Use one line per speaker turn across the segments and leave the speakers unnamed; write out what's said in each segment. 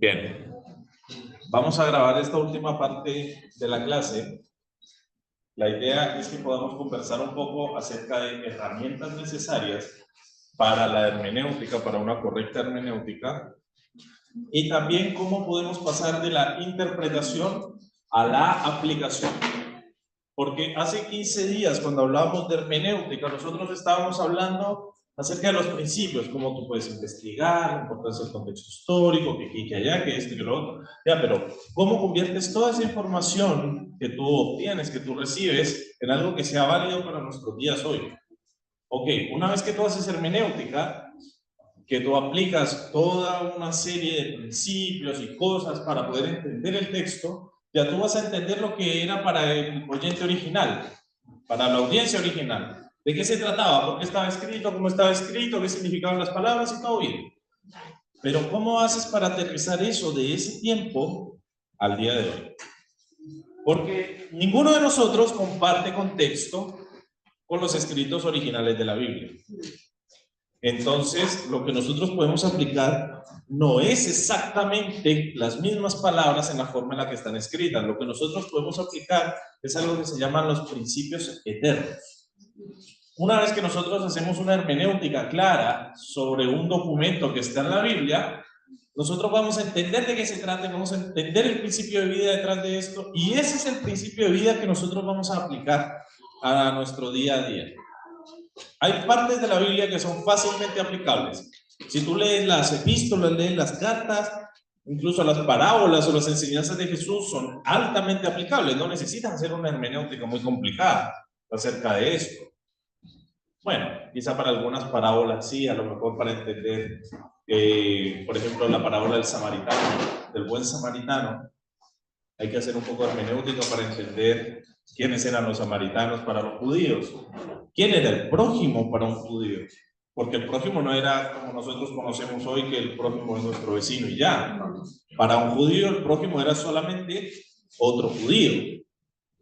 Bien, vamos a grabar esta última parte de la clase. La idea es que podamos conversar un poco acerca de herramientas necesarias para la hermenéutica, para una correcta hermenéutica, y también cómo podemos pasar de la interpretación a la aplicación. Porque hace 15 días, cuando hablábamos de hermenéutica, nosotros estábamos hablando acerca de los principios, cómo tú puedes investigar, la importancia del contexto histórico, que aquí, que allá, que esto y que lo otro. Ya, pero ¿cómo conviertes toda esa información que tú obtienes, que tú recibes, en algo que sea válido para nuestros días hoy? Ok, una vez que tú haces hermenéutica, que tú aplicas toda una serie de principios y cosas para poder entender el texto, ya tú vas a entender lo que era para el oyente original, para la audiencia original. ¿De qué se trataba? ¿Por qué estaba escrito? ¿Cómo estaba escrito? ¿Qué significaban las palabras? Y todo bien. Pero ¿cómo haces para aterrizar eso de ese tiempo al día de hoy? Porque ninguno de nosotros comparte contexto con los escritos originales de la Biblia. Entonces, lo que nosotros podemos aplicar no es exactamente las mismas palabras en la forma en la que están escritas. Lo que nosotros podemos aplicar es algo que se llaman los principios eternos. Una vez que nosotros hacemos una hermenéutica clara sobre un documento que está en la Biblia, nosotros vamos a entender de qué se trata, vamos a entender el principio de vida detrás de esto, y ese es el principio de vida que nosotros vamos a aplicar a nuestro día a día. Hay partes de la Biblia que son fácilmente aplicables. Si tú lees las epístolas, lees las cartas, incluso las parábolas o las enseñanzas de Jesús son altamente aplicables. No necesitas hacer una hermenéutica muy complicada acerca de esto. Bueno, quizá para algunas parábolas sí, a lo mejor para entender, por ejemplo, la parábola del samaritano, del buen samaritano. Hay que hacer un poco de hermenéutica para entender quiénes eran los samaritanos para los judíos. ¿Quién era el prójimo para un judío? Porque el prójimo no era como nosotros conocemos hoy, que el prójimo es nuestro vecino y ya. Para un judío el prójimo era solamente otro judío.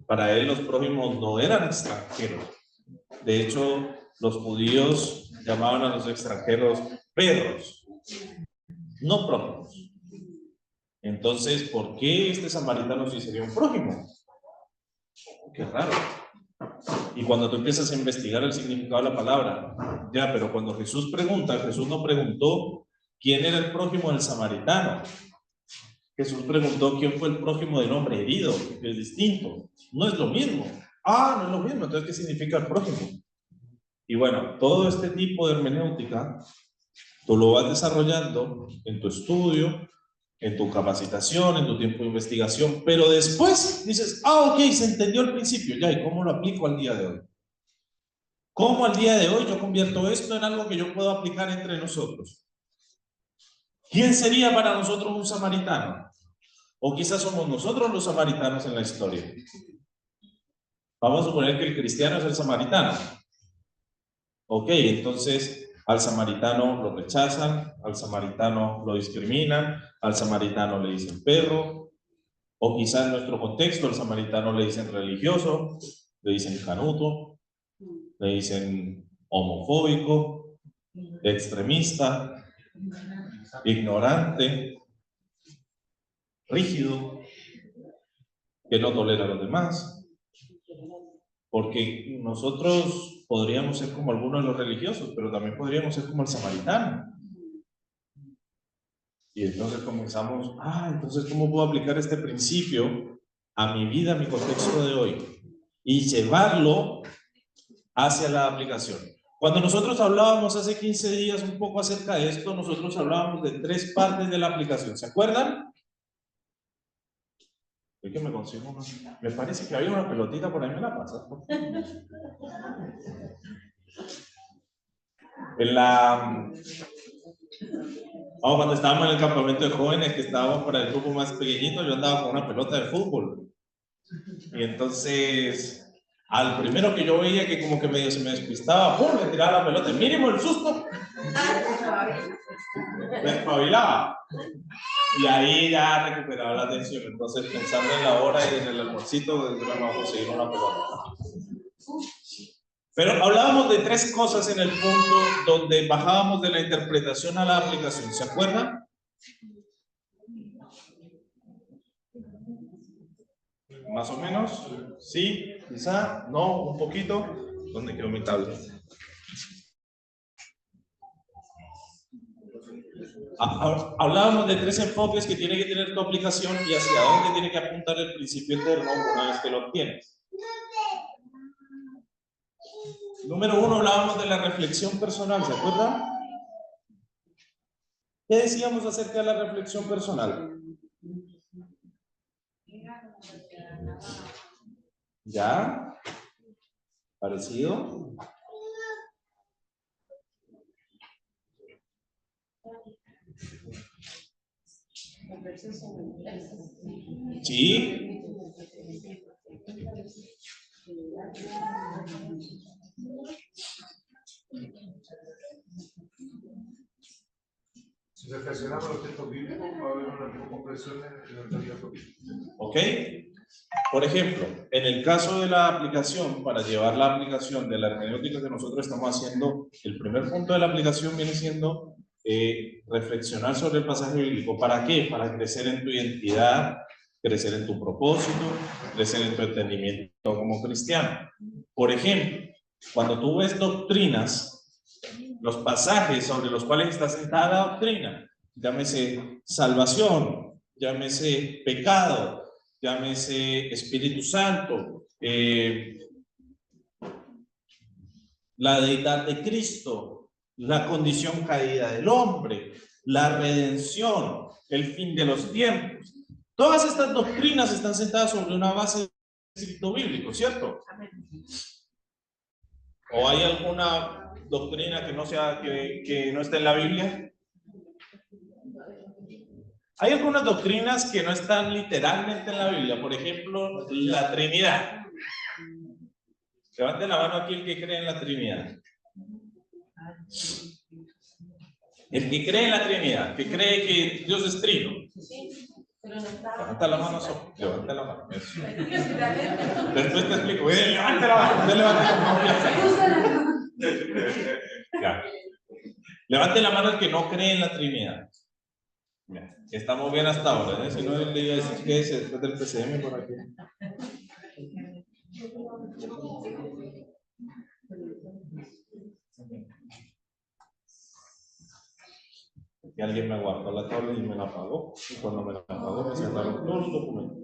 Para él los prójimos no eran extranjeros. De hecho, los judíos llamaban a los extranjeros perros, no prójimos. Entonces, ¿por qué este samaritano sí sería un prójimo? Qué raro. Y cuando tú empiezas a investigar el significado de la palabra, ya, pero cuando Jesús pregunta, Jesús no preguntó quién era el prójimo del samaritano. Jesús preguntó quién fue el prójimo del hombre herido, que es distinto. No es lo mismo. No es lo mismo. Entonces, ¿qué significa el prójimo? Y bueno, todo este tipo de hermenéutica, tú lo vas desarrollando en tu estudio, en tu capacitación, en tu tiempo de investigación, pero después dices, ok, se entendió el principio, ya, ¿y cómo lo aplico al día de hoy? ¿Cómo al día de hoy yo convierto esto en algo que yo puedo aplicar entre nosotros? ¿Quién sería para nosotros un samaritano? O quizás somos nosotros los samaritanos en la historia. Vamos a suponer que el cristiano es el samaritano. Ok, entonces al samaritano lo rechazan, al samaritano lo discriminan, al samaritano le dicen perro, o quizás en nuestro contexto al samaritano le dicen religioso, le dicen canuto, le dicen homofóbico, extremista, ignorante, rígido, que no tolera a los demás, porque nosotros podríamos ser como algunos de los religiosos, pero también podríamos ser como el samaritano. Y entonces comenzamos, entonces ¿cómo puedo aplicar este principio a mi vida, a mi contexto de hoy? Y llevarlo hacia la aplicación. Cuando nosotros hablábamos hace 15 días un poco acerca de esto, nosotros hablábamos de 3 partes de la aplicación, ¿se acuerdan? Es que me consigo una. Me parece que había una pelotita por ahí, me la pasas. Cuando estábamos en el campamento de jóvenes, que estábamos para el grupo más pequeñito, yo andaba con una pelota de fútbol. Y entonces, al primero que yo veía que como que medio se me despistaba, ¡pum!, le tiraba la pelota. Mínimo el susto. Me espabilaba. Y ahí ya recuperaba la atención. Entonces, pensando en la hora y en el almuercito, vamos a conseguir una pelota. Pero hablábamos de 3 cosas en el punto donde bajábamos de la interpretación a la aplicación. ¿Se acuerdan? Más o menos. Sí, quizá, no, un poquito. ¿Dónde quedó mi tablet? Hablábamos de 3 enfoques que tiene que tener tu aplicación y hacia dónde tiene que apuntar el principio eterno una vez que lo obtienes. Número 1, hablábamos de la reflexión personal, ¿se acuerdan? ¿Qué decíamos acerca de la reflexión personal? ¿Ya? ¿Parecido? Sí.
Si reflexionamos los textos bíblicos, va a haber una comprensión en la realidad política.
¿Ok? Por ejemplo, en el caso de la aplicación, para llevar la aplicación de la hermenéutica que nosotros estamos haciendo, el primer punto de la aplicación viene siendo reflexionar sobre el pasaje bíblico. ¿Para qué? Para crecer en tu identidad, crecer en tu propósito, crecer en tu entendimiento como cristiano. Por ejemplo, cuando tú ves doctrinas, los pasajes sobre los cuales está sentada la doctrina, llámese salvación, llámese pecado, llámese Espíritu Santo, la deidad de Cristo, la condición caída del hombre, la redención, el fin de los tiempos. Todas estas doctrinas están sentadas sobre una base de escrito bíblico, ¿cierto? ¿O hay alguna doctrina que no sea que no esté en la Biblia? Hay algunas doctrinas que no están literalmente en la Biblia, por ejemplo, la Trinidad. Levante la mano aquí el que cree en la Trinidad. El que cree en la Trinidad, que cree que Dios es trino. Levanta la mano, levanta la mano. Eso. Después te explico. Levante la mano, usted levante la mano. Ya. Levante la mano el que no cree en la Trinidad. Ya. Estamos bien hasta ahora, ¿eh? Si no, le iba a decir que es después del PCM por aquí. Y alguien me guardó la tablet y me la apagó. Y cuando me la apagó, me cerraron todos los documentos.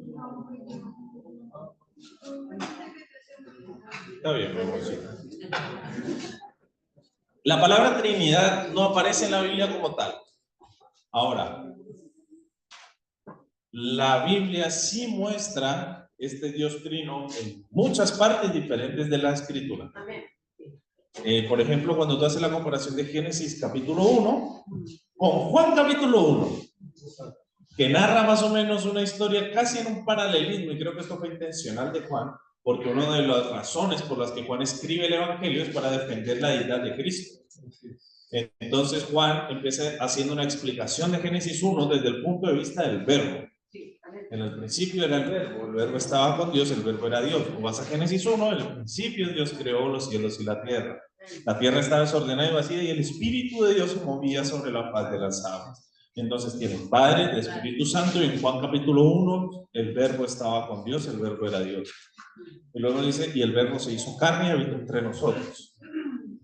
Está bien, mi amorcito. La palabra Trinidad no aparece en la Biblia como tal. Ahora, la Biblia sí muestra este Dios trino en muchas partes diferentes de la Escritura. Por ejemplo, cuando tú haces la comparación de Génesis capítulo 1 con Juan capítulo 1, que narra más o menos una historia casi en un paralelismo, y creo que esto fue intencional de Juan, porque una de las razones por las que Juan escribe el Evangelio es para defender la deidad de Cristo. Entonces Juan empieza haciendo una explicación de Génesis 1 desde el punto de vista del verbo. En el principio era el verbo estaba con Dios, el verbo era Dios. Tú vas a Génesis 1, en el principio Dios creó los cielos y la tierra. La tierra estaba desordenada y vacía y el Espíritu de Dios se movía sobre la faz de las aguas. Entonces tienes Padre, el Espíritu Santo, y en Juan capítulo 1 el verbo estaba con Dios, el verbo era Dios. Y luego dice, y el verbo se hizo carne y habitó entre nosotros.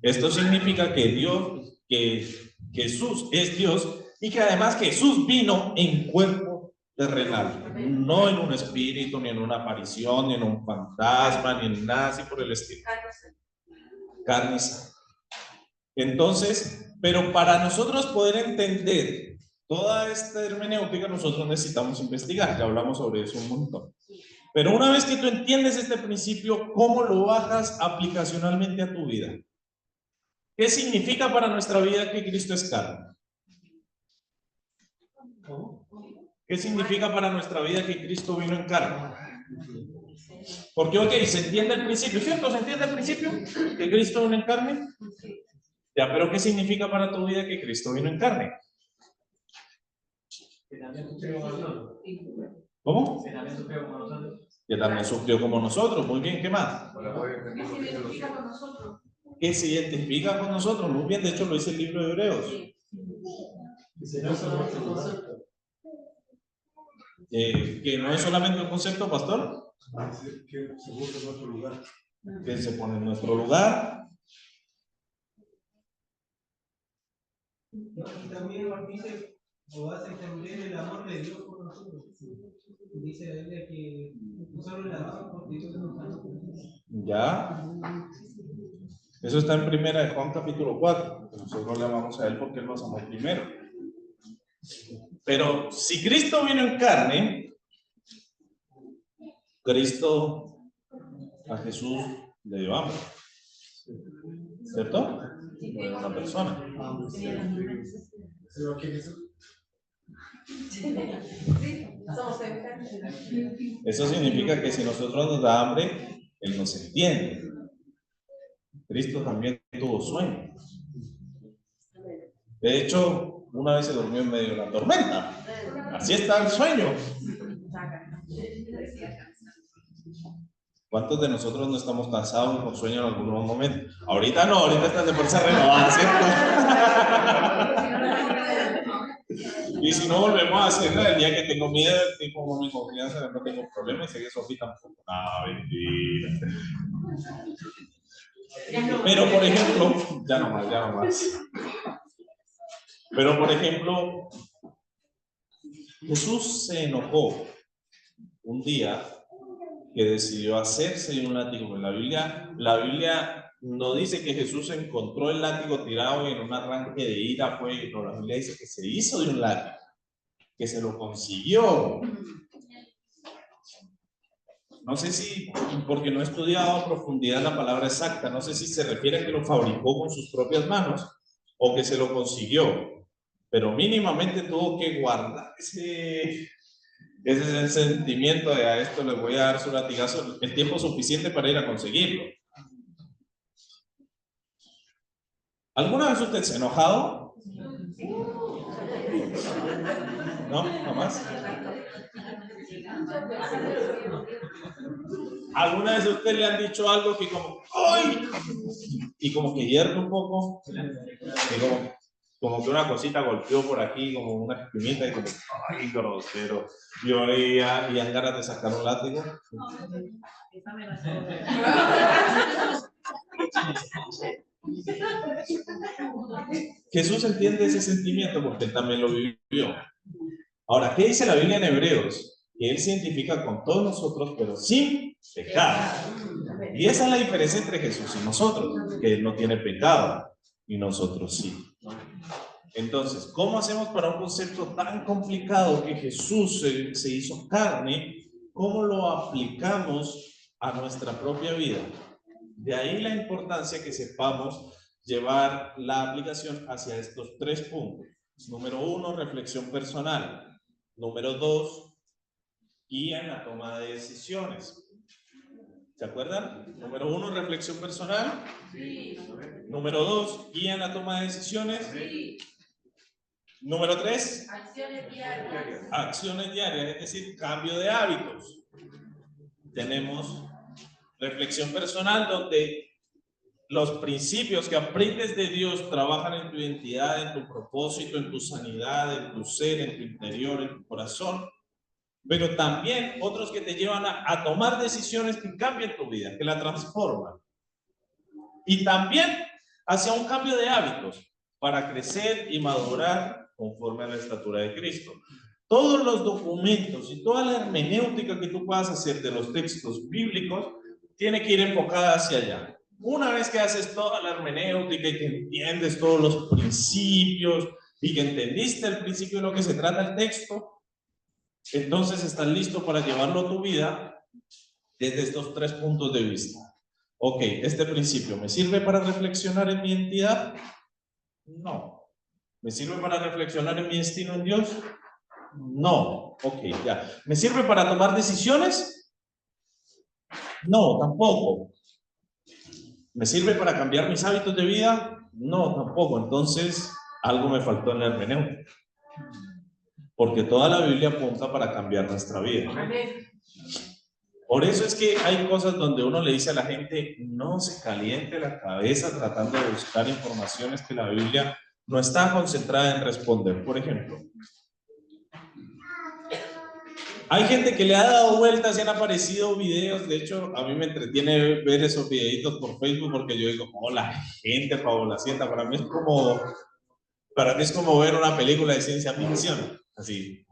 Esto significa que Dios, que Jesús es Dios y que además Jesús vino en cuerpo terrenal, no en un espíritu, ni en una aparición, ni en un fantasma, ni en nada así por el estilo. Carne y sangre. Entonces, pero para nosotros poder entender toda esta hermenéutica, nosotros necesitamos investigar, ya hablamos sobre eso un montón. Pero una vez que tú entiendes este principio, ¿cómo lo bajas aplicacionalmente a tu vida? ¿Qué significa para nuestra vida que Cristo es carne? ¿Qué significa para nuestra vida que Cristo vino en carne? Porque, ok, se entiende el principio, ¿cierto? ¿Se entiende el principio? ¿Que Cristo vino en carne? Ya, pero ¿qué significa para tu vida que Cristo vino en carne? ¿Cómo? Que también sufrió como nosotros. Muy bien, ¿qué más? ¿Qué se identifica con nosotros? Muy bien, de hecho lo dice el libro de Hebreos. Que no es solamente un concepto, pastor.
Que se busca en otro lugar.
Que se pone en nuestro lugar.
Y también nos dice, o hace entender el amor de Dios por nosotros. Dice la Biblia que solo el amor porque Dios nos amó.
Ya. Eso está en Primera de Juan capítulo 4. Nosotros le amamos a Él porque Él nos amó primero. Pero si Cristo vino en carne, Cristo a Jesús le dio hambre. ¿Cierto? No era una persona. Eso significa que si nosotros nos da hambre, Él nos entiende. Cristo también tuvo sueño. De hecho, una vez se durmió en medio de la tormenta. Así está el sueño. ¿Cuántos de nosotros no estamos cansados y con sueño en algún momento? Ahorita no, ahorita están de fuerza renovada, ¿cierto? Y si no volvemos a hacerla el día que tengo miedo, tipo mi confianza, no tengo problemas y sé que Sofía tampoco. Ah, mentira. Pero por ejemplo, ya no más. Pero por ejemplo, Jesús se enojó un día que decidió hacerse de un látigo. En la Biblia no dice que Jesús encontró el látigo tirado y en un arranque de ira fue, no, la Biblia dice que se hizo de un látigo, que se lo consiguió. No sé si, porque no he estudiado a profundidad la palabra exacta, no sé si se refiere a que lo fabricó con sus propias manos o que se lo consiguió, pero mínimamente tuvo que guardar ese sentimiento de a esto le voy a dar su latigazo el tiempo suficiente para ir a conseguirlo. ¿Alguna vez usted se ha enojado? ¿No? ¿Jamás? ¿Alguna vez a usted le han dicho algo que como ¡ay! Y como que hierve un poco? Y como que una cosita golpeó por aquí, como una espinita y como ¡ay, grosero! Y han ganas de sacar un látigo. Jesús entiende ese sentimiento porque él también lo vivió. Ahora, ¿qué dice la Biblia en Hebreos? Que él se identifica con todos nosotros, pero sin pecado. Y esa es la diferencia entre Jesús y nosotros, que él no tiene pecado y nosotros sí. Entonces, ¿cómo hacemos para un concepto tan complicado que Jesús se hizo carne? ¿Cómo lo aplicamos a nuestra propia vida? De ahí la importancia que sepamos llevar la aplicación hacia estos 3 puntos. Número 1, reflexión personal. Número 2, guía en la toma de decisiones. ¿Se acuerdan? Número 1, reflexión personal. Sí. Número 2, guía en la toma de decisiones. Sí. Número 3, acciones diarias. Acciones diarias, es decir, cambio de hábitos. Tenemos reflexión personal, donde los principios que aprendes de Dios trabajan en tu identidad, en tu propósito, en tu sanidad, en tu ser, en tu interior, en tu corazón. Pero también otros que te llevan a tomar decisiones que cambian tu vida, que la transforman. Y también hacia un cambio de hábitos para crecer y madurar conforme a la estatura de Cristo. Todos los documentos y toda la hermenéutica que tú puedas hacer de los textos bíblicos tiene que ir enfocada hacia allá. Una vez que haces toda la hermenéutica y que entiendes todos los principios y que entendiste el principio de lo que se trata el texto, entonces estás listo para llevarlo a tu vida desde estos 3 puntos de vista. Ok, este principio, ¿me sirve para reflexionar en mi identidad? No. ¿Me sirve para reflexionar en mi destino en Dios? No. Ok, ya. ¿Me sirve para tomar decisiones? No, tampoco. ¿Me sirve para cambiar mis hábitos de vida? No, tampoco. Entonces, algo me faltó en la hermenéutica. Porque toda la Biblia apunta para cambiar nuestra vida. Por eso es que hay cosas donde uno le dice a la gente, no se caliente la cabeza tratando de buscar informaciones que la Biblia no está concentrada en responder. Por ejemplo, Hay gente que le ha dado vueltas y han aparecido videos. De hecho, a mí me entretiene ver esos videitos por Facebook porque yo digo, oh, la gente fabulacienta. Para mí es como ver una película de ciencia ficción. Así.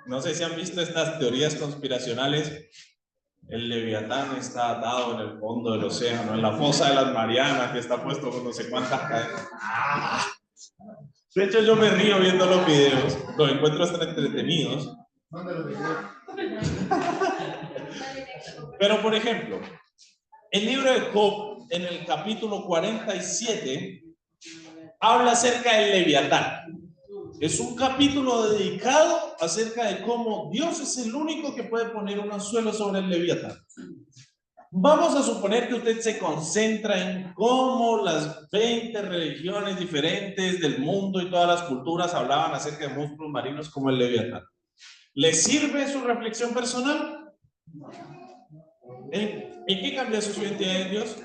No sé si han visto estas teorías conspiracionales. El Leviatán está atado en el fondo del océano, en la fosa de las Marianas, que está puesto con no sé cuántas cadenas. ¡Ah! De hecho, yo me río viendo los videos, los encuentro hasta entretenidos. Pero, por ejemplo, el libro de Job, en el capítulo 47, habla acerca del Leviatán. Es un capítulo dedicado acerca de cómo Dios es el único que puede poner un anzuelo sobre el Leviatán. Vamos a suponer que usted se concentra en cómo las 20 religiones diferentes del mundo y todas las culturas hablaban acerca de monstruos marinos como el Leviatán. ¿Le sirve su reflexión personal? ¿En qué cambió su identidad en Dios?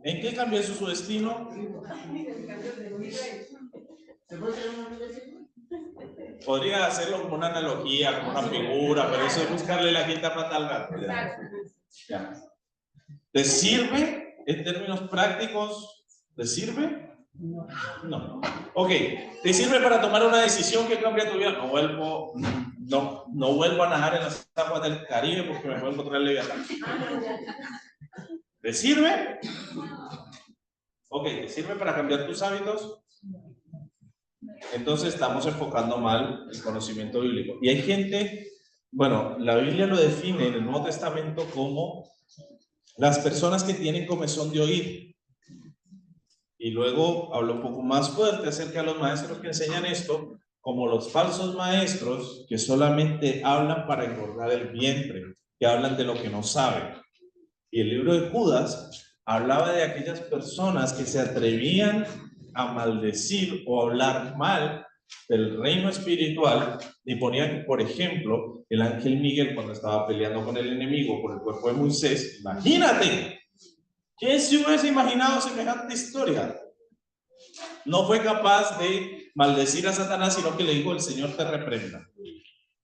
¿En qué cambió su destino? Podría hacerlo como una analogía, como una figura, pero eso es buscarle la quinta pata al gato. Ya. ¿Te sirve en términos prácticos? ¿Te sirve? No. Ok, ¿te sirve para tomar una decisión que cambia tu vida? No vuelvo a nadar en las aguas del Caribe porque me voy a encontrar el Leviatán. ¿Te sirve? Ok, ¿te sirve para cambiar tus hábitos? Entonces estamos enfocando mal el conocimiento bíblico. Y hay gente, bueno, la Biblia lo define en el Nuevo Testamento como las personas que tienen comezón de oír. Y luego habla un poco más fuerte acerca de los maestros que enseñan esto, como los falsos maestros que solamente hablan para engordar el vientre, que hablan de lo que no saben. Y el libro de Judas hablaba de aquellas personas que se atrevían a maldecir o hablar mal del reino espiritual y ponían, por ejemplo, el ángel Miguel cuando estaba peleando con el enemigo por el cuerpo de Moisés. Imagínate, ¿quién se hubiese imaginado semejante historia? No fue capaz de maldecir a Satanás, sino que le dijo: el Señor te reprenda.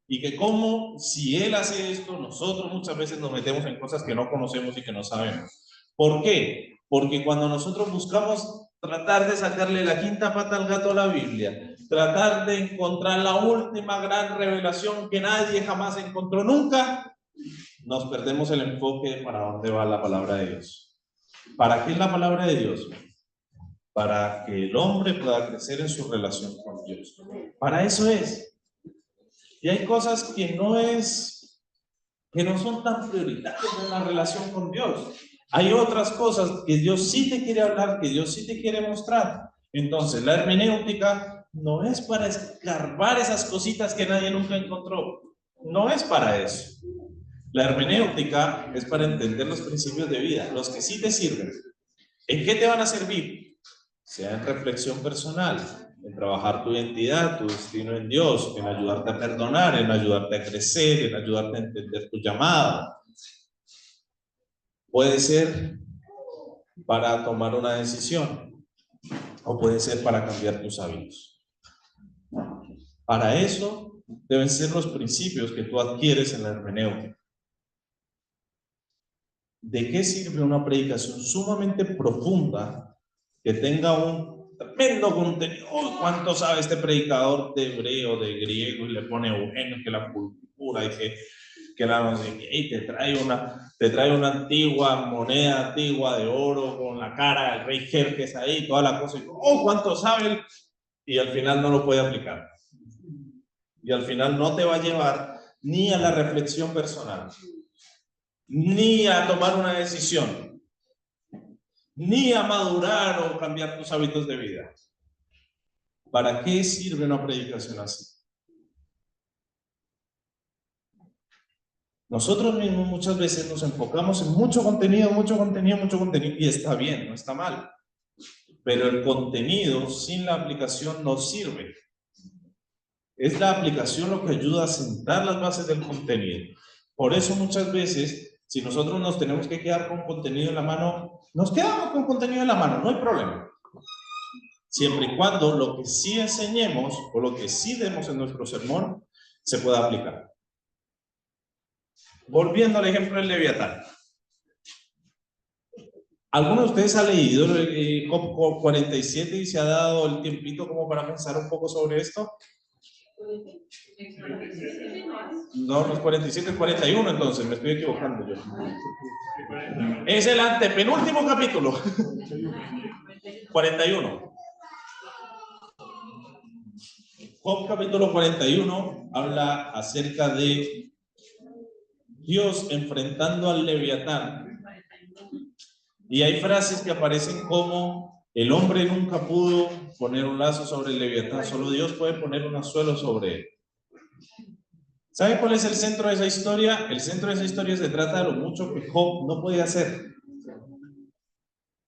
Y que como si él hace esto, nosotros muchas veces nos metemos en cosas que no conocemos y que no sabemos. ¿Por qué? Porque cuando nosotros buscamos tratar de sacarle la quinta pata al gato a la Biblia, tratar de encontrar la última gran revelación que nadie jamás encontró nunca, nos perdemos el enfoque de para dónde va la palabra de Dios. ¿Para qué es la palabra de Dios? Para que el hombre pueda crecer en su relación con Dios. Para eso es. Y hay cosas que no son tan prioritarias en la relación con Dios. Hay otras cosas que Dios sí te quiere hablar, que Dios sí te quiere mostrar. Entonces, la hermenéutica no es para escarbar esas cositas que nadie nunca encontró. No es para eso. La hermenéutica es para entender los principios de vida, los que sí te sirven. ¿En qué te van a servir? Sea en reflexión personal, en trabajar tu identidad, tu destino en Dios, en ayudarte a perdonar, en ayudarte a crecer, en ayudarte a entender tu llamado. Puede ser para tomar una decisión o puede ser para cambiar tus hábitos. Para eso deben ser los principios que tú adquieres en la hermenéutica. ¿De qué sirve una predicación sumamente profunda que tenga un tremendo contenido? Oh, ¿cuánto sabe este predicador de hebreo, de griego? Y le pone Eugenio, que la cultura y que la no sé qué, y te trae una antigua moneda antigua de oro con la cara del rey Jerjes ahí, toda la cosa. Y, oh, ¿cuánto sabe? Y al final no lo puede aplicar. Y al final no te va a llevar ni a la reflexión personal, ni a tomar una decisión, ni a madurar o cambiar tus hábitos de vida. ¿Para qué sirve una predicación así? Nosotros mismos muchas veces nos enfocamos en mucho contenido, y está bien, no está mal. Pero el contenido sin la aplicación no sirve. Es la aplicación lo que ayuda a sentar las bases del contenido. Por eso muchas veces, si nosotros nos tenemos que quedar con contenido en la mano, nos quedamos con contenido en la mano, no hay problema. Siempre y cuando lo que sí enseñemos o lo que sí demos en nuestro sermón se pueda aplicar. Volviendo al ejemplo del Leviatán. ¿Alguno de ustedes ha leído el Job 47 y se ha dado el tiempito como para pensar un poco sobre esto? No, no es 47, es 41, entonces me estoy equivocando yo. Es el antepenúltimo capítulo. 41. Job capítulo 41 habla acerca de Dios enfrentando al Leviatán. Y hay frases que aparecen como: el hombre nunca pudo poner un lazo sobre el Leviatán, solo Dios puede poner un anzuelo sobre él. ¿Sabe cuál es el centro de esa historia? El centro de esa historia se trata de lo mucho que Job no podía hacer.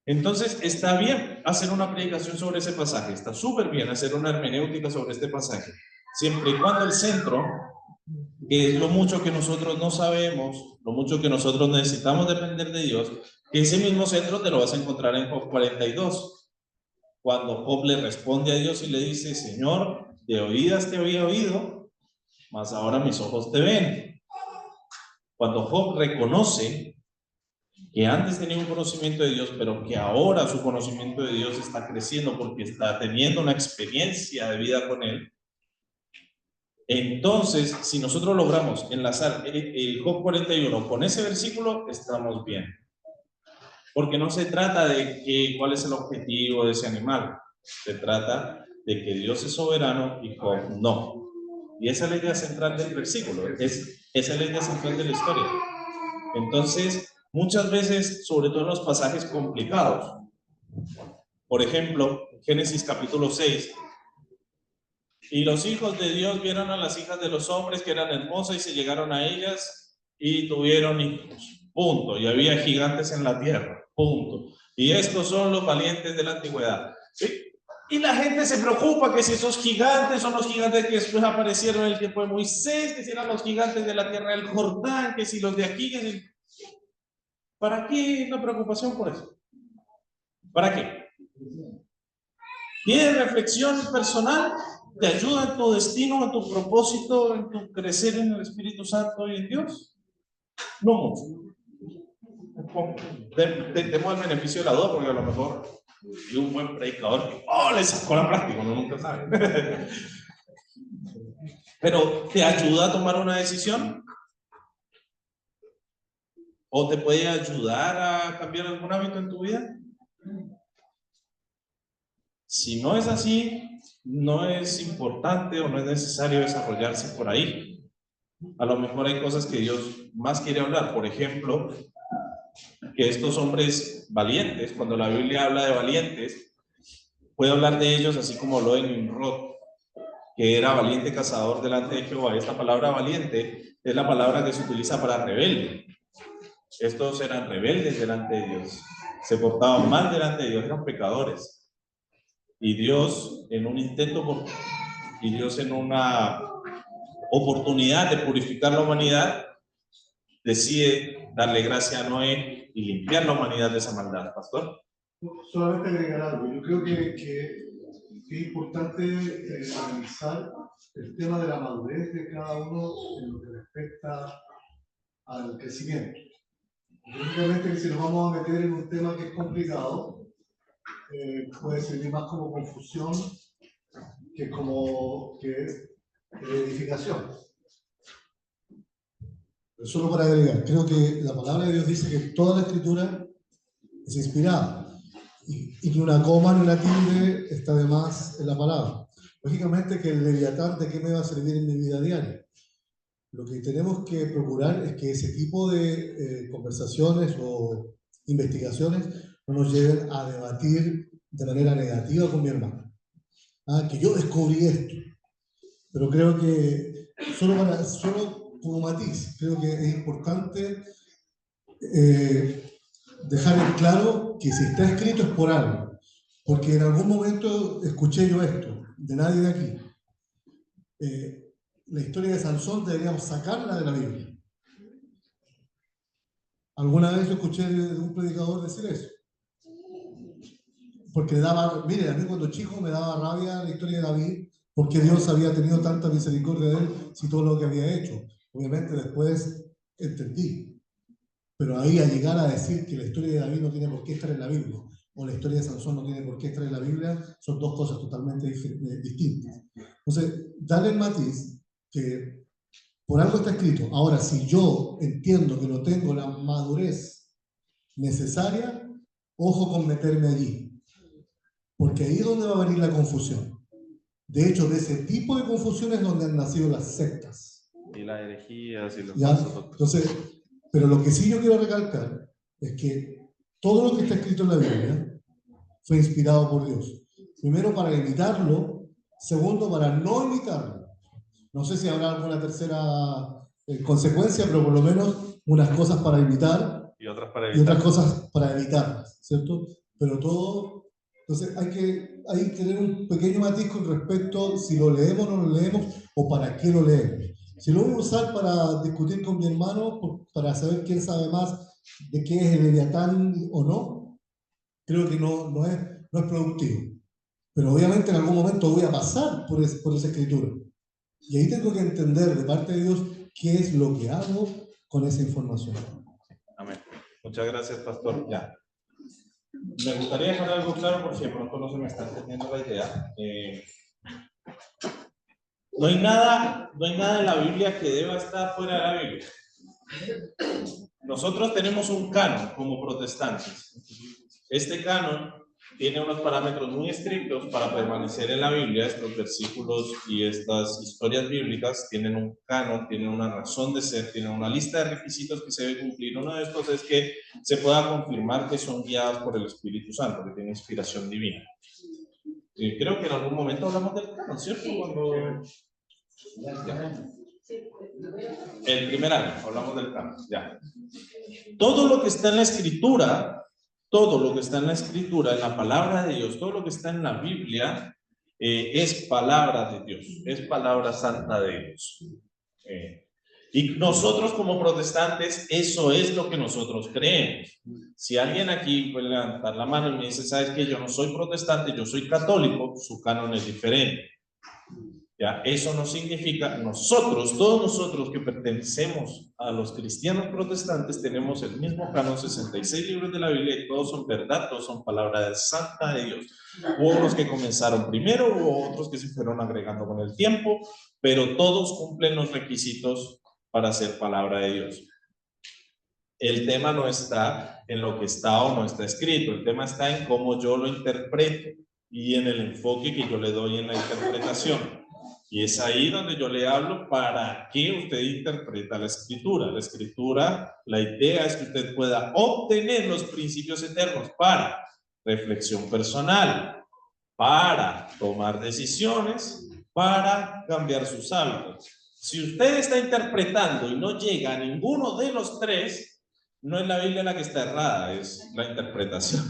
Entonces está bien hacer una predicación sobre ese pasaje, está súper bien hacer una hermenéutica sobre este pasaje, siempre y cuando el centro, que es lo mucho que nosotros no sabemos, lo mucho que nosotros necesitamos depender de Dios, que ese mismo centro te lo vas a encontrar en Job 42, cuando Job le responde a Dios y le dice: Señor, de oídas te había oído, mas ahora mis ojos te ven. Cuando Job reconoce que antes tenía un conocimiento de Dios, pero que ahora su conocimiento de Dios está creciendo porque está teniendo una experiencia de vida con Él, entonces, si nosotros logramos enlazar el Job 41 con ese versículo, estamos bien. Porque no se trata de cuál es el objetivo de ese animal, se trata de que Dios es soberano y Job no. Y esa es la idea central del versículo, esa es la idea central de la historia. Entonces, muchas veces, sobre todo en los pasajes complicados, por ejemplo, Génesis capítulo 6, y los hijos de Dios vieron a las hijas de los hombres que eran hermosas y se llegaron a ellas y tuvieron hijos, punto, y había gigantes en la tierra, punto, y estos son los valientes de la antigüedad, ¿sí? Y la gente se preocupa que si esos gigantes son los gigantes que después aparecieron en el tiempo de Moisés, que si eran los gigantes de la tierra del Jordán, que si los de aquí, que si... ¿Para qué la preocupación por eso? ¿Para qué? ¿Tienes reflexión personal? ¿Te ayuda en tu destino, en tu propósito, en tu crecer en el Espíritu Santo y en Dios? No mucho. Demos el beneficio de la duda, porque a lo mejor y un buen predicador le sacó la práctica, uno nunca sabe. Pero ¿te ayuda a tomar una decisión? ¿O te puede ayudar a cambiar algún hábito en tu vida? Si no es así, no es importante o no es necesario desarrollarse por ahí. A lo mejor hay cosas que Dios más quiere hablar. Por ejemplo, que estos hombres valientes, cuando la Biblia habla de valientes, puede hablar de ellos así como habló de Nimrod, que era valiente cazador delante de Jehová. Esta palabra valiente es la palabra que se utiliza para rebelde. Estos eran rebeldes delante de Dios, se portaban mal delante de Dios, eran pecadores. Y Dios, en un intento y Dios en una oportunidad de purificar la humanidad, decide darle gracia a Noé y limpiar la humanidad de esa maldad. Pastor.
Solamente agregar algo. Yo creo que es importante analizar el tema de la madurez de cada uno en lo que respecta al crecimiento. Evidentemente que si nos vamos a meter en un tema que es complicado, puede servir más como confusión que como edificación.
Pero solo para agregar, creo que la palabra de Dios dice que toda la escritura es inspirada y que una coma ni una tilde está de más en la palabra. Lógicamente que el Leviatán, ¿de qué me va a servir en mi vida diaria? Lo que tenemos que procurar es que ese tipo de conversaciones o investigaciones no nos lleven a debatir de manera negativa con mi hermano. Que yo descubrí esto. Pero creo que, solo como matiz, creo que es importante dejar en claro que si está escrito es por algo. Porque en algún momento escuché yo esto, de nadie de aquí. La historia de Sansón deberíamos sacarla de la Biblia. Alguna vez yo escuché de un predicador decir eso. Porque mire, a mí cuando chico me daba rabia la historia de David, ¿Por qué Dios había tenido tanta misericordia de él si todo lo que había hecho? Obviamente después entendí. Pero ahí a llegar a decir que la historia de David no tiene por qué estar en la Biblia, o la historia de Sansón no tiene por qué estar en la Biblia, son dos cosas totalmente distintas. Entonces, darle el matiz que por algo está escrito. Ahora, si yo entiendo que no tengo la madurez necesaria, ojo con meterme allí, porque ahí es donde va a venir la confusión. De hecho, de ese tipo de confusión es donde han nacido las sectas.
Y las herejías y los
¿Ya?
falsos doctores.
Entonces, pero lo que sí yo quiero recalcar es que todo lo que está escrito en la Biblia fue inspirado por Dios. Primero para imitarlo, segundo para no imitarlo. No sé si habrá alguna tercera consecuencia, pero por lo menos unas cosas para imitar
Y otras para
y
evitar.
otras cosas para evitarlas, ¿cierto? Pero todo, entonces hay que tener un pequeño matiz con respecto si lo leemos o no lo leemos o para qué lo leemos. Si lo voy a usar para discutir con mi hermano, para saber quién sabe más de qué es el Leviatán o no, creo que no es productivo. Pero obviamente en algún momento voy a pasar por esa escritura. Y ahí tengo que entender de parte de Dios qué es lo que hago con esa información.
Amén. Muchas gracias, pastor. Ya. Me gustaría dejar algo claro por si de pronto no se me está entendiendo la idea. No hay nada en la Biblia que deba estar fuera de la Biblia. Nosotros tenemos un canon como protestantes. Este canon tiene unos parámetros muy estrictos para permanecer en la Biblia. Estos versículos y estas historias bíblicas tienen un canon, tienen una razón de ser, tienen una lista de requisitos que se debe cumplir. Uno de estos es que se pueda confirmar que son guiadas por el Espíritu Santo, que tienen inspiración divina. Creo que en algún momento hablamos del canon, ¿cierto? Cuando... Ya. El primer año, hablamos del canon, ya. Todo lo que está en la Escritura, todo lo que está en la Escritura, en la palabra de Dios, todo lo que está en la Biblia, es palabra de Dios, es palabra santa de Dios. Y nosotros como protestantes, eso es lo que nosotros creemos. Si alguien aquí puede levantar la mano y me dice, ¿sabes qué? Yo no soy protestante, yo soy católico, su canon es diferente. Ya, eso no significa, nosotros, todos nosotros que pertenecemos a los cristianos protestantes, tenemos el mismo canon, 66 libros de la Biblia, y todos son verdad, todos son palabra santa de Dios. Hubo unos que comenzaron primero, hubo otros que se fueron agregando con el tiempo, pero todos cumplen los requisitos para ser palabra de Dios. El tema no está en lo que está o no está escrito, el tema está en cómo yo lo interpreto y en el enfoque que yo le doy en la interpretación. Y es ahí donde yo le hablo para qué usted interpreta la escritura. La escritura, la idea es que usted pueda obtener los principios eternos para reflexión personal, para tomar decisiones, para cambiar sus hábitos. Si usted está interpretando y no llega a ninguno de los tres, no es la Biblia la que está errada, es la interpretación.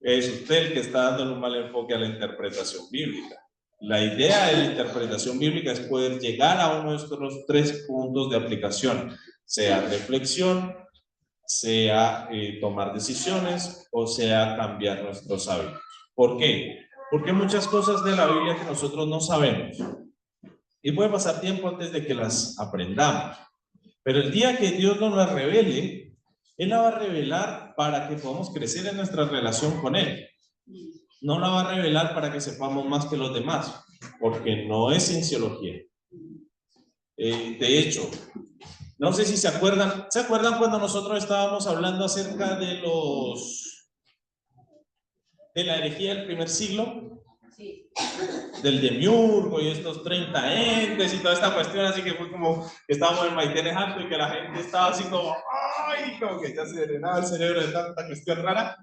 Es usted el que está dando un mal enfoque a la interpretación bíblica. La idea de la interpretación bíblica es poder llegar a uno de estos tres puntos de aplicación, sea reflexión, sea tomar decisiones o sea cambiar nuestros hábitos. ¿Por qué? Porque hay muchas cosas de la Biblia que nosotros no sabemos y puede pasar tiempo antes de que las aprendamos, pero el día que Dios nos las revele, Él la va a revelar para que podamos crecer en nuestra relación con Él. No la va a revelar para que sepamos más que los demás, porque no es cienciología. De hecho, no sé si ¿se acuerdan cuando nosotros estábamos hablando acerca de la herejía del primer siglo? Sí. Del demiurgo y estos 30 entes y toda esta cuestión, así que fue como que estábamos en Maitén Alto y que la gente estaba así como, ¡ay! Como que ya se drenaba el cerebro de tanta cuestión rara.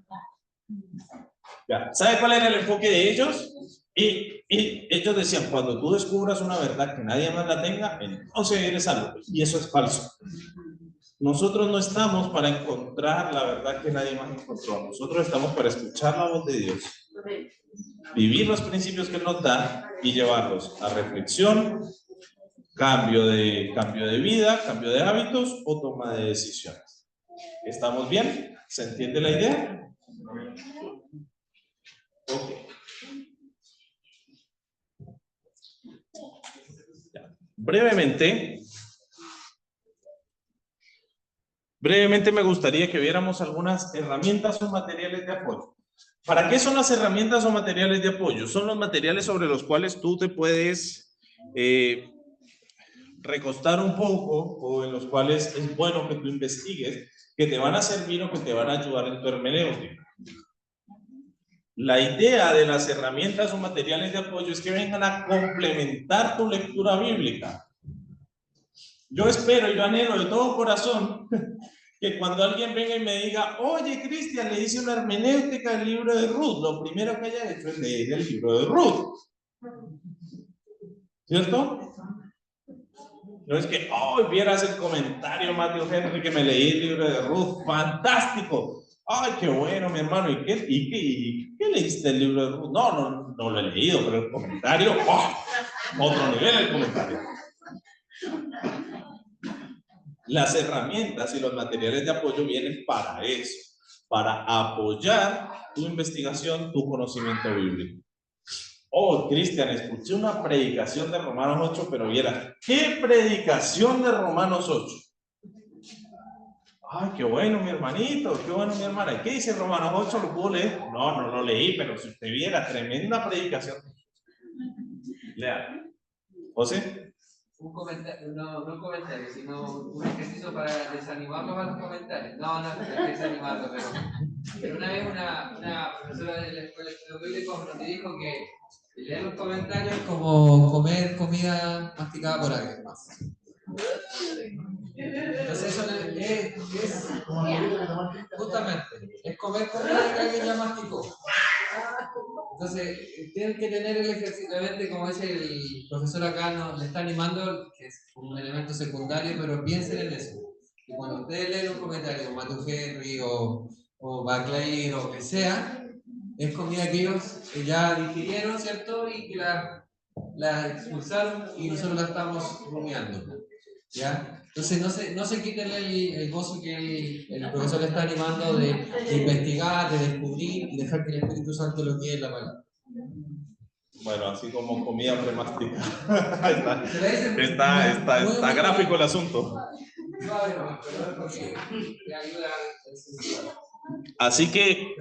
Ya. ¿Sabe cuál era el enfoque de ellos? Y ellos decían, cuando tú descubras una verdad que nadie más la tenga, entonces eres salvo. Y eso es falso. Nosotros no estamos para encontrar la verdad que nadie más encontró. Nosotros estamos para escuchar la voz de Dios, vivir los principios que Él nos da y llevarlos a reflexión, cambio de vida, cambio de hábitos o toma de decisiones. ¿Estamos bien? ¿Se entiende la idea? Ok. brevemente me gustaría que viéramos algunas herramientas o materiales de apoyo. ¿Para qué son las herramientas o materiales de apoyo? Son los materiales sobre los cuales tú te puedes recostar un poco, o en los cuales es bueno que tú investigues, que te van a servir o que te van a ayudar en tu hermenéutica. La idea de las herramientas o materiales de apoyo es que vengan a complementar tu lectura bíblica. Yo espero y yo anhelo de todo corazón que cuando alguien venga y me diga, oye, Cristian, le hice una hermenéutica del libro de Ruth, lo primero que haya hecho es leer el libro de Ruth. ¿Cierto? No es que, oh, vieras el comentario, Mateo Henry, que me leí el libro de Ruth, fantástico. Ay, qué bueno, mi hermano. ¿Y qué leíste el libro de Ruth? No lo he leído, pero el comentario, oh, otro nivel el comentario. Las herramientas y los materiales de apoyo vienen para eso, para apoyar tu investigación, tu conocimiento bíblico. Oh, Cristian, escuché una predicación de Romanos 8, pero viera, ¿qué predicación de Romanos 8? Ay, qué bueno, mi hermanito, qué bueno, mi hermana. ¿Qué dice Romanos 8? ¿Lo puedo leer? No lo leí, pero si usted viera, tremenda predicación. Lea. ¿José?
Un comentario, no un comentario, sino un ejercicio para desanimarlos a los comentarios. No es desanimarlos, pero una vez una profesora de la escuela de estudios bíblicos nos dijo que leer los comentarios es como comer comida masticada por alguien más. Entonces eso es justamente, es comer comida que alguien ya masticó. Entonces, tienen que tener el ejercicio, obviamente, como dice el profesor acá, nos le está animando, que es un elemento secundario, pero piensen en eso. Y cuando ustedes leen un comentario, como Matthew Henry o Baclair o que sea, es comida que ellos ya digirieron, ¿cierto? Y que la expulsaron y nosotros la estamos rumiando, ¿ya? Entonces no se quiten el gozo que el profesor le está animando de investigar, de descubrir y dejar que el Espíritu Santo lo guíe en la palabra.
Bueno, así como comida premasticada. está gráfico el asunto. Así que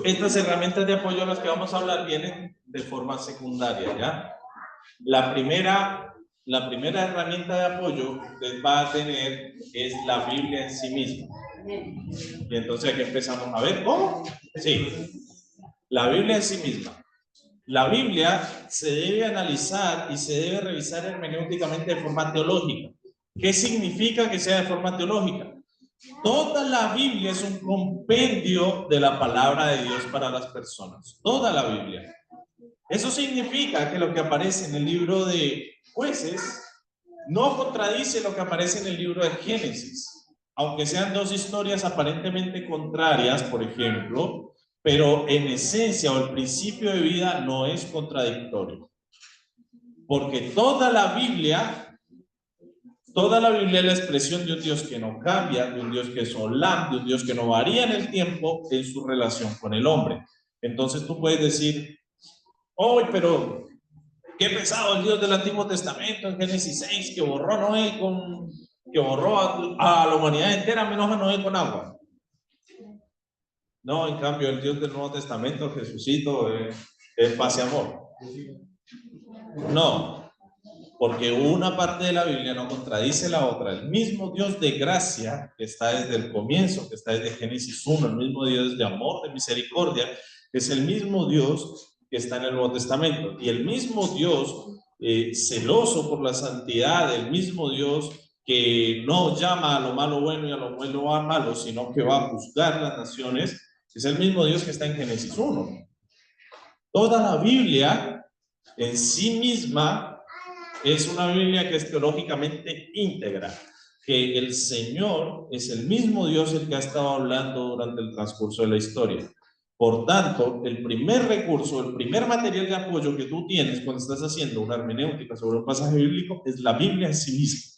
estas herramientas de apoyo a las que vamos a hablar vienen de forma secundaria, ¿ya? La primera herramienta de apoyo que usted va a tener es la Biblia en sí misma. Y entonces aquí empezamos a ver, ¿cómo? Sí, la Biblia en sí misma. La Biblia se debe analizar y se debe revisar hermenéuticamente de forma teológica. ¿Qué significa que sea de forma teológica? Toda la Biblia es un compendio de la palabra de Dios para las personas. Toda la Biblia. Eso significa que lo que aparece en el libro de Jueces no contradice lo que aparece en el libro de Génesis. Aunque sean dos historias aparentemente contrarias, por ejemplo, pero en esencia o el principio de vida no es contradictorio. Porque toda la Biblia es la expresión de un Dios que no cambia, de un Dios que es Olam, de un Dios que no varía en el tiempo en su relación con el hombre. Entonces tú puedes decir, oh, pero qué pesado el Dios del Antiguo Testamento en Génesis 6 que borró a Noé que borró a la humanidad entera menos a Noé con agua. No, en cambio el Dios del Nuevo Testamento, Jesucito, es paz y amor. No, porque una parte de la Biblia no contradice la otra. El mismo Dios de gracia que está desde el comienzo, que está desde Génesis 1, el mismo Dios de amor, de misericordia, es el mismo Dios que está en el Nuevo Testamento. Y el mismo Dios celoso por la santidad, el mismo Dios que no llama a lo malo bueno y a lo bueno a malo, sino que va a juzgar las naciones, es el mismo Dios que está en Génesis 1. Toda la Biblia en sí misma es una Biblia que es teológicamente íntegra, que el Señor es el mismo Dios el que ha estado hablando durante el transcurso de la historia. Por tanto, el primer recurso, el primer material de apoyo que tú tienes cuando estás haciendo una hermenéutica sobre un pasaje bíblico es la Biblia en sí misma.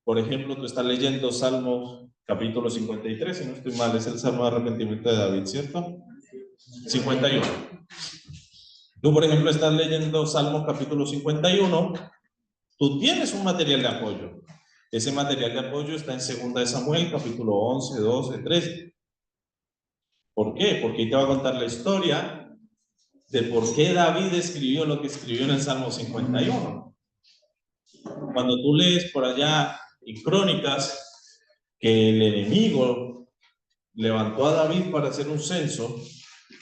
Por ejemplo, tú estás leyendo Salmos capítulo 53, si no estoy mal, es el Salmo de arrepentimiento de David, ¿cierto? 51. Tú, por ejemplo, estás leyendo Salmos capítulo 51 Tú tienes un material de apoyo. Ese material de apoyo está en 2 de Samuel, capítulo 11, 12, 13. ¿Por qué? Porque ahí te va a contar la historia de por qué David escribió lo que escribió en el Salmo 51. Cuando tú lees por allá en Crónicas que el enemigo levantó a David para hacer un censo,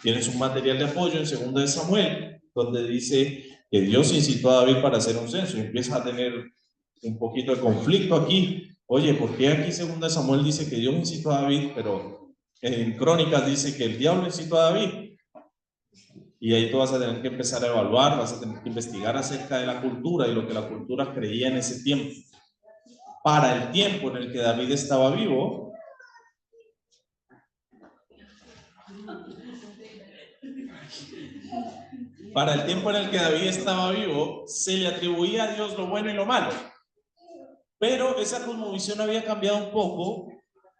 tienes un material de apoyo en 2 de Samuel, donde dice que Dios incitó a David para hacer un censo, y empieza a tener un poquito de conflicto aquí. Oye, ¿por qué aquí 2 de Samuel dice que Dios incitó a David, pero en Crónicas dice que el diablo incitó a David? Y ahí tú vas a tener que empezar a evaluar, vas a tener que investigar acerca de la cultura y lo que la cultura creía en ese tiempo. Para el tiempo en el que David estaba vivo, se le atribuía a Dios lo bueno y lo malo. Pero esa cosmovisión había cambiado un poco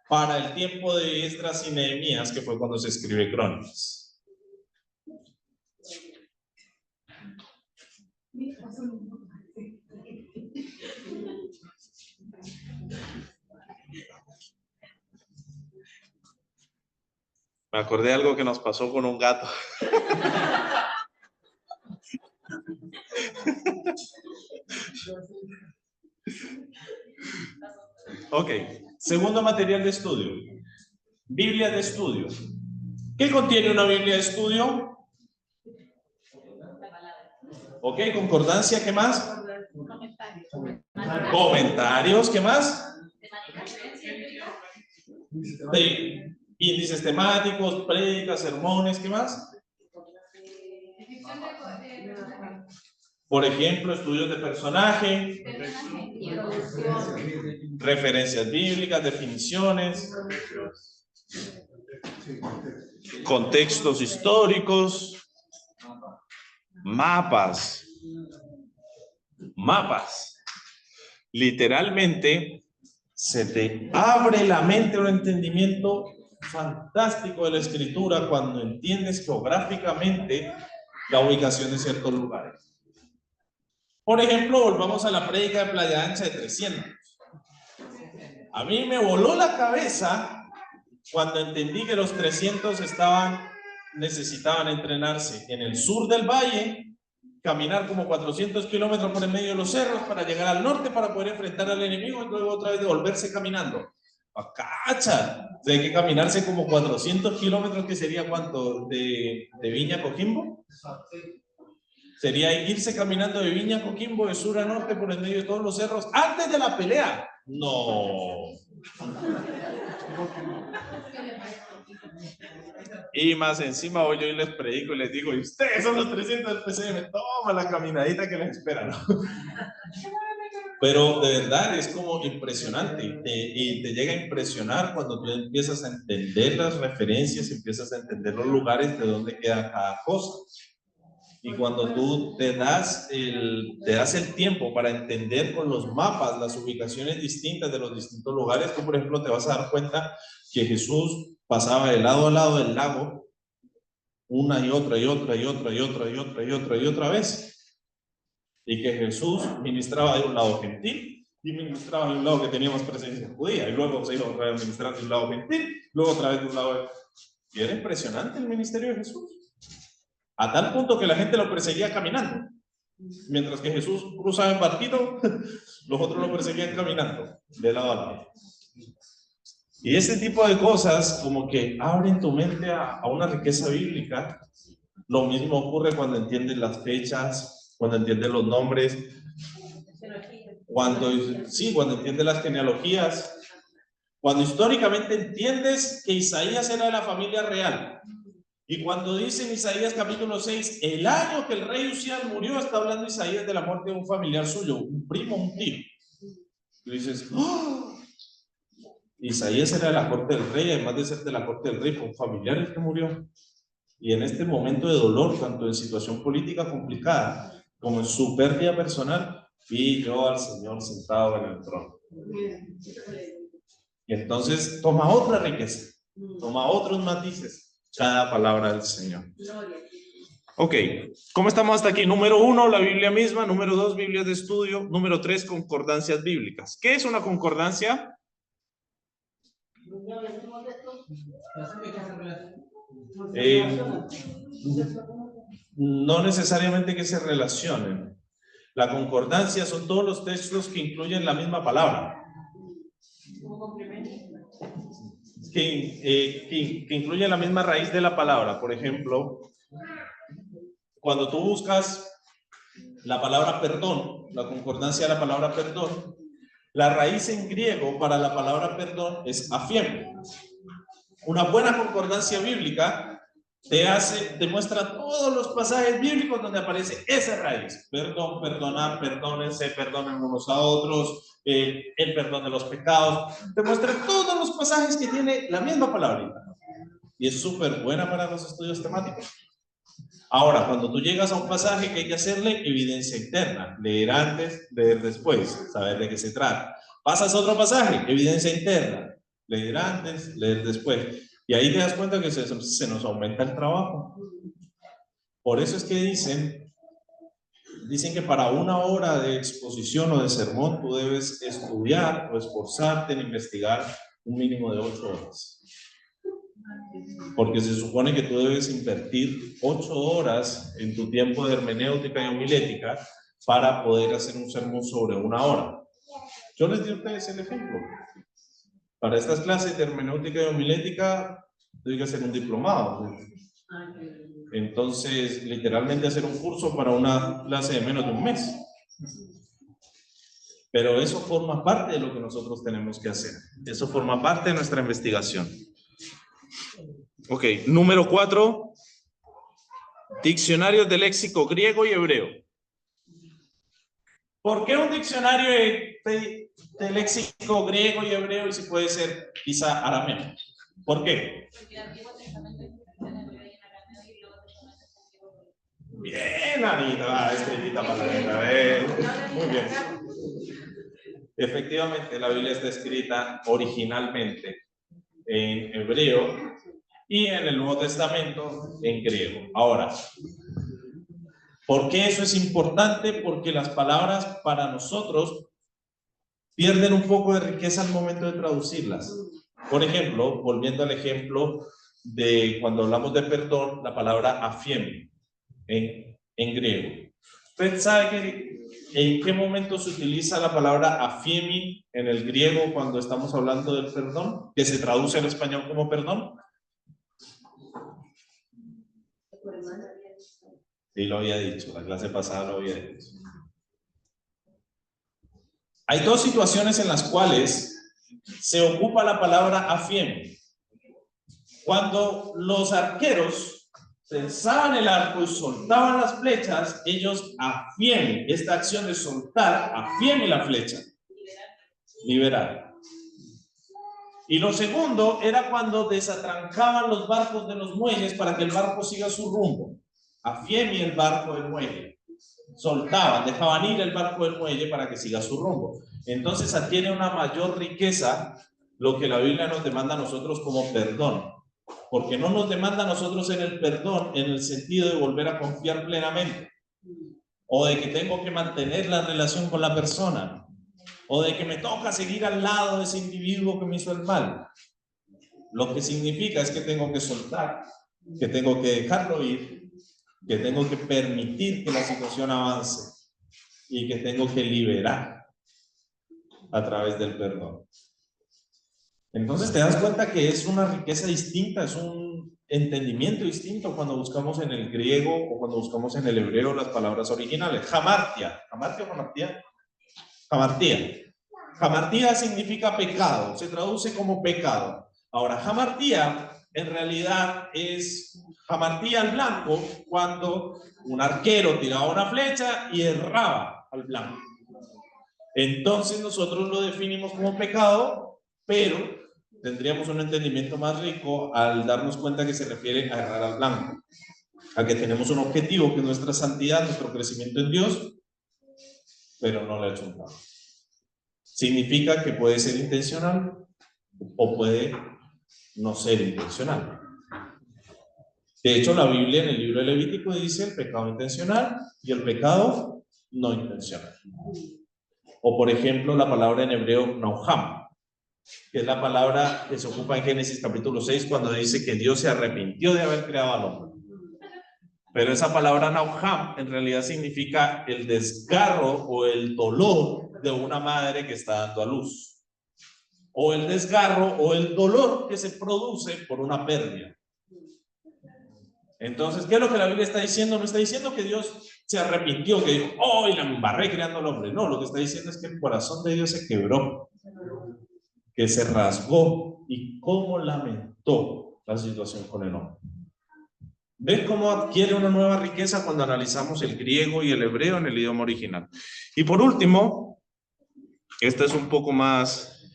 para el tiempo de Esdras y Nehemías, que fue cuando se escribe Crónicas. Me acordé de algo que nos pasó con un gato. Ok, segundo material de estudio. Biblia de estudio. ¿Qué contiene una Biblia de estudio? Ok, concordancia, ¿qué más? Comentarios, ¿qué más? Sí. Índices temáticos, prédicas, sermones, ¿qué más? Por ejemplo, estudios de personaje, referencias bíblicas, definiciones, contextos históricos, mapas. Literalmente, se te abre la mente a un entendimiento fantástico de la escritura cuando entiendes geográficamente la ubicación de ciertos lugares. Por ejemplo, volvamos a la prédica de Playa Ancha de 300. A mí me voló la cabeza cuando entendí que los 300 necesitaban entrenarse en el sur del valle, caminar como 400 kilómetros por en medio de los cerros para llegar al norte para poder enfrentar al enemigo y luego otra vez devolverse caminando. ¡Cacha! O sea, hay que caminarse como 400 kilómetros, que sería ¿cuánto? De Viña a Coquimbo. Sería irse caminando de Viña a Coquimbo de sur a norte por en medio de todos los cerros antes de la pelea. No. Y más encima voy yo y les predico y les digo, y ustedes son los 300 del PCM, toma la caminadita que les espera, ¿no? Pero de verdad es como impresionante y te llega a impresionar cuando tú empiezas a entender las referencias, empiezas a entender los lugares de donde queda cada cosa. Y cuando tú te das el tiempo para entender con los mapas las ubicaciones distintas de los distintos lugares, tú por ejemplo te vas a dar cuenta que Jesús pasaba de lado a lado del lago una y otra vez. Y que Jesús ministraba de un lado gentil y ministraba de un lado que teníamos presencia judía, y luego se iba a ministrar de un lado gentil, luego otra vez de un lado. Y era impresionante el ministerio de Jesús, a tal punto que la gente lo perseguía caminando, mientras que Jesús cruzaba en barquito, los otros lo perseguían caminando de lado a lado. Y este tipo de cosas como que abren tu mente a una riqueza bíblica. Lo mismo ocurre cuando entiendes las fechas, cuando entiendes los nombres, cuando entiendes las genealogías, cuando históricamente entiendes que Isaías era de la familia real. Y cuando dice en Isaías capítulo 6, el año que el rey Usías murió, está hablando Isaías de la muerte de un familiar suyo, un primo, un tío. Y dices, ¡oh! Isaías era de la corte del rey, además de ser de la corte del rey, fue un familiar el que murió. Y en este momento de dolor, tanto en situación política complicada como en su pérdida personal, vi yo al Señor sentado en el trono. Y entonces toma otra riqueza, toma otros matices cada palabra del Señor. Ok, ¿cómo estamos hasta aquí? Número 1, la Biblia misma. Número 2, Biblias de estudio. Número 3, concordancias bíblicas. ¿Qué es una concordancia? No necesariamente que se relacionen. La concordancia son todos los textos que incluyen la misma palabra. Que incluyen la misma raíz de la palabra. Por ejemplo, cuando tú buscas la palabra perdón, la concordancia de la palabra perdón, la raíz en griego para la palabra perdón es afiem. Una buena concordancia bíblica te muestra todos los pasajes bíblicos donde aparece esa raíz. Perdón, perdonar, perdónense, perdonen unos a otros, el perdón de los pecados. Te muestra todos los pasajes que tiene la misma palabrita. Y es súper buena para los estudios temáticos. Ahora, cuando tú llegas a un pasaje que hay que hacerle evidencia interna, leer antes, leer después, saber de qué se trata. Pasas a otro pasaje, evidencia interna, leer antes, leer después. Y ahí te das cuenta que se nos aumenta el trabajo. Por eso es que dicen que para 1 hora de exposición o de sermón tú debes estudiar o esforzarte en investigar un mínimo de 8 horas. Porque se supone que tú debes invertir 8 horas en tu tiempo de hermenéutica y homilética para poder hacer un sermón sobre 1 hora. Yo les di a ustedes el ejemplo. Para estas clases de hermenéutica y homilética, tengo que hacer un diplomado. Entonces, literalmente hacer un curso para una clase de menos de un mes. Pero eso forma parte de lo que nosotros tenemos que hacer. Eso forma parte de nuestra investigación. Ok, número 4. Diccionarios de léxico griego y hebreo. ¿Por qué un diccionario de léxico griego y hebreo y si puede ser quizá arameo? ¿Por qué? Bien, Anita, estrellita para la muy bien. Efectivamente, la Biblia está escrita originalmente en hebreo y en el Nuevo Testamento en griego. Ahora, ¿por qué eso es importante? Porque las palabras para nosotros pierden un poco de riqueza al momento de traducirlas. Por ejemplo, volviendo al ejemplo de cuando hablamos de perdón, la palabra afiem en griego. ¿Usted sabe en qué momento se utiliza la palabra afiemi en el griego cuando estamos hablando del perdón? Que se traduce al español como perdón. Sí, lo había dicho, la clase pasada lo había dicho. Hay 2 situaciones en las cuales se ocupa la palabra afiem. Cuando los arqueros pensaban el arco y soltaban las flechas, ellos afiem, esta acción de soltar, afiem la flecha. Liberar. Y lo segundo era cuando desatrancaban los barcos de los muelles para que el barco siga su rumbo. Afiemi el barco del muelle. Soltaban, dejaban ir el barco del muelle para que siga su rumbo. Entonces adquiere una mayor riqueza lo que la Biblia nos demanda a nosotros como perdón. Porque no nos demanda a nosotros en el perdón en el sentido de volver a confiar plenamente. O de que tengo que mantener la relación con la persona. O de que me toca seguir al lado de ese individuo que me hizo el mal. Lo que significa es que tengo que soltar, que tengo que dejarlo ir, que tengo que permitir que la situación avance y que tengo que liberar a través del perdón. Entonces te das cuenta que es una riqueza distinta, es un entendimiento distinto cuando buscamos en el griego o cuando buscamos en el hebreo las palabras originales. Hamartia. ¿Hamartia o hamartia? Hamartia. Hamartia significa pecado, se traduce como pecado. Ahora, hamartia en realidad es hamartia al blanco cuando un arquero tiraba una flecha y erraba al blanco. Entonces nosotros lo definimos como pecado, pero tendríamos un entendimiento más rico al darnos cuenta que se refiere a errar al blanco, a que tenemos un objetivo que es nuestra santidad, nuestro crecimiento en Dios, pero no lo he hecho un lado. Significa que puede ser intencional o puede no ser intencional. De hecho, la Biblia en el libro de Levítico dice el pecado intencional y el pecado no intencional. O por ejemplo, la palabra en hebreo nauham, que es la palabra que se ocupa en Génesis capítulo 6 cuando dice que Dios se arrepintió de haber creado al hombre. Pero esa palabra nauham en realidad significa el desgarro o el dolor de una madre que está dando a luz. O el desgarro o el dolor que se produce por una pérdida. Entonces, ¿qué es lo que la Biblia está diciendo? No está diciendo que Dios se arrepintió, que dijo, oh, y la embarré creando al hombre. No, lo que está diciendo es que el corazón de Dios se quebró, que se rasgó y cómo lamentó la situación con el hombre. ¿Ves cómo adquiere una nueva riqueza cuando analizamos el griego y el hebreo en el idioma original? Y por último, esta es un poco más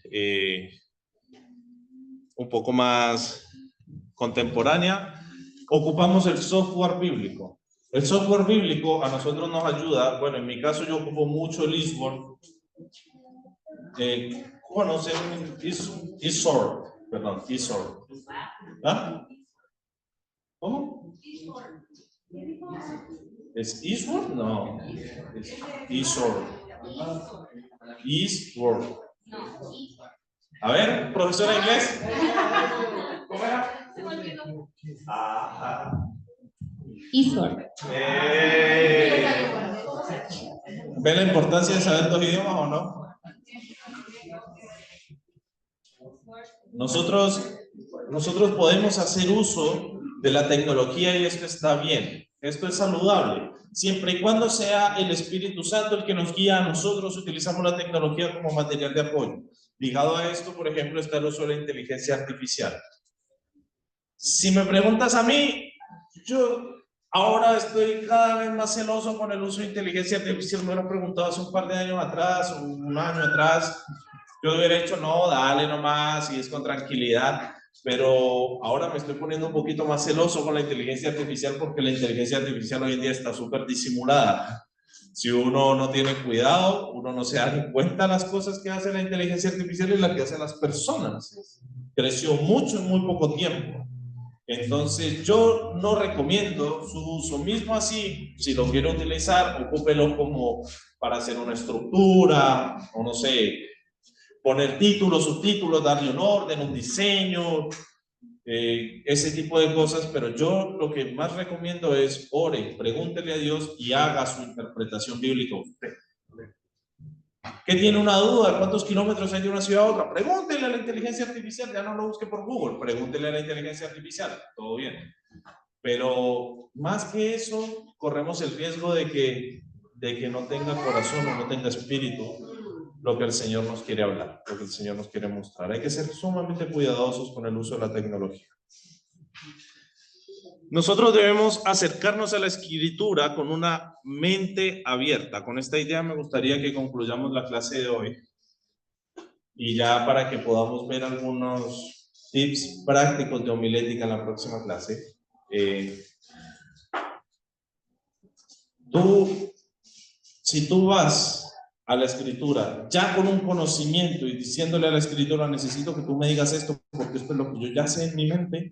contemporánea. Ocupamos el software bíblico. El software bíblico a nosotros nos ayuda. Bueno, en mi caso yo ocupo mucho el eSword. ¿Conocen eSword? Perdón, eSword. ¿Ah? ¿Cómo? ¿Es eSword? No. Es eSword. eSword. A ver, profesora de inglés. ¿Cómo era?
eSword.
¿Ve la importancia de saber dos idiomas o no? Nosotros podemos hacer uso de la tecnología y esto está bien. Esto es saludable. Siempre y cuando sea el Espíritu Santo el que nos guía a nosotros, utilizamos la tecnología como material de apoyo. Ligado a esto, por ejemplo, está el uso de la inteligencia artificial. Si me preguntas a mí, yo ahora estoy cada vez más celoso con el uso de inteligencia artificial. Me lo he preguntado hace un par de años atrás, o un año atrás. Yo hubiera dicho, no, dale nomás, y es con tranquilidad. Pero ahora me estoy poniendo un poquito más celoso con la inteligencia artificial porque la inteligencia artificial hoy en día está súper disimulada. Si uno no tiene cuidado, uno no se da ni cuenta las cosas que hace la inteligencia artificial y las que hacen las personas. Creció mucho en muy poco tiempo. Entonces yo no recomiendo su uso. Mismo así, si lo quiere utilizar, ocúpelo como para hacer una estructura, o no sé, poner títulos, subtítulos, darle un orden, un diseño, ese tipo de cosas. Pero yo lo que más recomiendo es ore, pregúntele a Dios y haga su interpretación bíblica usted. ¿Qué tiene una duda? ¿Cuántos kilómetros hay de una ciudad a otra? Pregúntele a la inteligencia artificial, ya no lo busque por Google, pregúntele a la inteligencia artificial, todo bien. Pero más que eso, corremos el riesgo de que no tenga corazón o no tenga espíritu lo que el Señor nos quiere hablar, lo que el Señor nos quiere mostrar. Hay que ser sumamente cuidadosos con el uso de la tecnología. Nosotros debemos acercarnos a la Escritura con una mente abierta. Con esta idea me gustaría que concluyamos la clase de hoy. Y ya para que podamos ver algunos tips prácticos de homilética en la próxima clase. Si tú vas a la Escritura ya con un conocimiento y diciéndole a la Escritura, necesito que tú me digas esto porque esto es lo que yo ya sé en mi mente,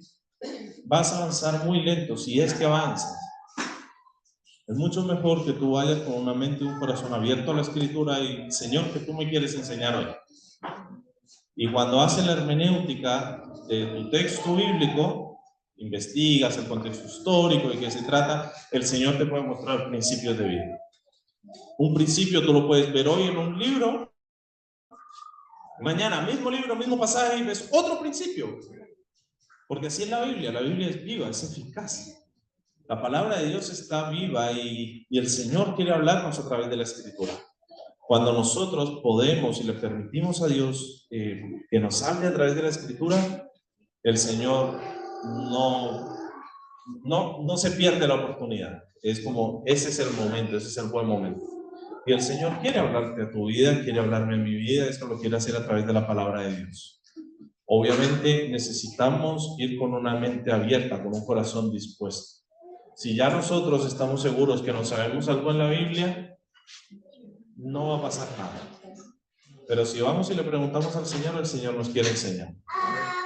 vas a avanzar muy lento, si es que avanzas. Es mucho mejor que tú vayas con una mente y un corazón abierto a la Escritura y, Señor, ¿qué tú me quieres enseñar hoy? Y cuando haces la hermenéutica de tu texto bíblico, investigas el contexto histórico de qué se trata, el Señor te puede mostrar principios de vida. Un principio tú lo puedes ver hoy en un libro, mañana mismo libro, mismo pasaje y ves otro principio. Porque así es la Biblia es viva, es eficaz. La palabra de Dios está viva y el Señor quiere hablarnos a través de la Escritura. Cuando nosotros podemos y le permitimos a Dios que nos hable a través de la Escritura, el Señor no se pierde la oportunidad. Es como, ese es el momento, ese es el buen momento. Y el Señor quiere hablarte a tu vida, quiere hablarme a mi vida, esto lo quiere hacer a través de la palabra de Dios. Obviamente necesitamos ir con una mente abierta, con un corazón dispuesto. Si ya nosotros estamos seguros que no sabemos algo en la Biblia, no va a pasar nada. Pero si vamos y le preguntamos al Señor, el Señor nos quiere enseñar.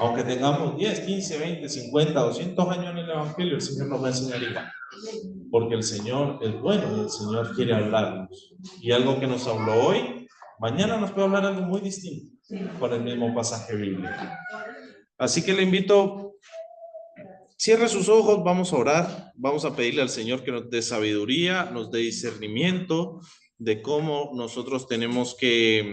Aunque tengamos 10, 15, 20, 50, 200 años en el Evangelio, el Señor nos va a enseñar igual. Porque el Señor es bueno y el Señor quiere hablarnos. Y algo que nos habló hoy, mañana nos puede hablar algo muy distinto con el mismo pasaje bíblico. Así que le invito, cierre sus ojos, vamos a orar, vamos a pedirle al Señor que nos dé sabiduría, nos dé discernimiento de cómo nosotros tenemos que